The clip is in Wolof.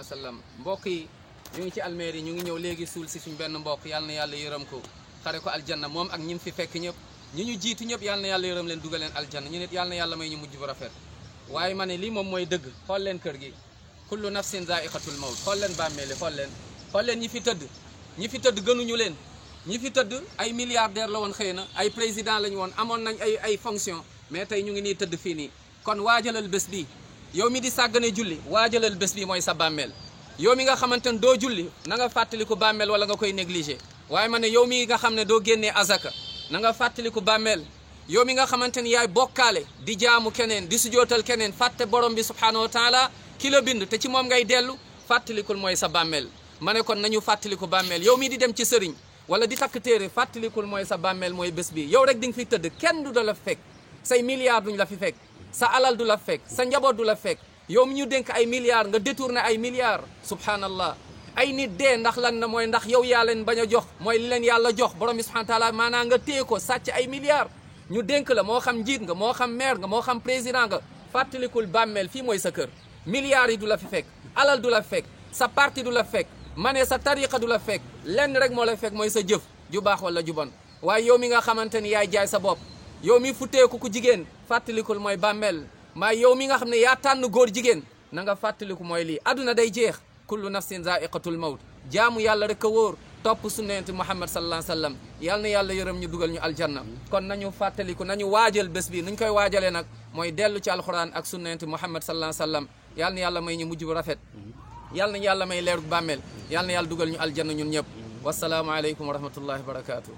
sallallahu alayhi wa sallam. mbokk yi ñu ngi ci almeeri ñu ngi ñëw léegi suul si suñ benn mbokk yàlla na yàlla yërëm ko xare ko aljanna moom ak ñi fi fekk ñëpp ñi ñu jiitu ñëpp yàlla na yàlla yërëm leen dugal leen aljanna ñu nit yàlla na yàlla may ñu mujj bu rafet. waaye ma ne lii moom mooy dëgg xool leen kër gi kullu nafsin zaiqatul mawt xool leen bàmmeeli xool leen ñi fi tëdd gënuñu leen ñi fi tëdd ay milliardaire la woon xëy na ay président lañu woon amoon nañ ay fonction mais tey ñu ngi nii tëdd fii nii kon waajalal bés bi yow mi di sàggane julli waajalal bés bi mooy sa bàmmeel yow mi nga xamante ne doo julli na nga fàttaliku bàmmeel wala nga koy négliger waaye ma ne yow mi nga xam ne doo génnee azaka na nga fàttaliku bàmmeel yow mi nga xamante ni yaay bokkaale di jaamu keneen di sujootal keneen fàtte borom bi subhanahu wa taala ki la bind te ci moom ngay dellu fàttalikul mooy sa bàmmeel ma ne kon nañu fàttaliku bàmmeel yow mi di dem ci sëriñ wala di takk téere fàttalikul mooy sa bàmmeel mooy bés bi yow rek di nga fi tëdd kenn du da la fekk say milliards duñ la fi fekk sa alal du la fekk sa njaboot du la fekk yow mi ñu dénk ay milliards nga détourné ay milliards subhanallah ay nit dee ndax lan na mooy ndax yow yaa leen bañ a jox mooy li leen yàlla jox borom bi subhanahu wa taala maanaam nga téye ko sàcc ay milliards ñu dénk la moo xam njiit nga moo xam maire nga moo xam président nga fàttalikul bàmmeel fii mooy sa kër milliards yi du la fi fekk alal du la fekk sa parti du la fekk ma ne sa tariqa du la fekk lenn rek moo la fekk mooy sa jëf ju baax wala ju bon waaye yow mi nga xamante ni yaay jaay sa bopp yow mi futteeku ku jigéen fàttalikul mooy bàmmeel maa yow mi nga xam ne yaa tànn góor jigéen na nga fàttaliku mooy lii aduna day jeex kullu nafsin zaiqatul mawt jaamu yàlla rek a wóor topp sunnati Muhammad sallallahu alayhi wa sallam yal na yàlla yërëm ñu dugal ñu aljanna kon nañu fàttaliku nañu waajal bés bi nuñ koy waajalee nag mooy dellu ci alquran ak sunnati Muhammad sallallahu alayhi wa sallam yal na yàlla may ñu mujj bu rafet yal na yàlla may leeru bàmmeel yal na yàlla dugal ñu aljanna ñun ñëpp wasalaamu aleykum wa rahmatullahi wa barakatuh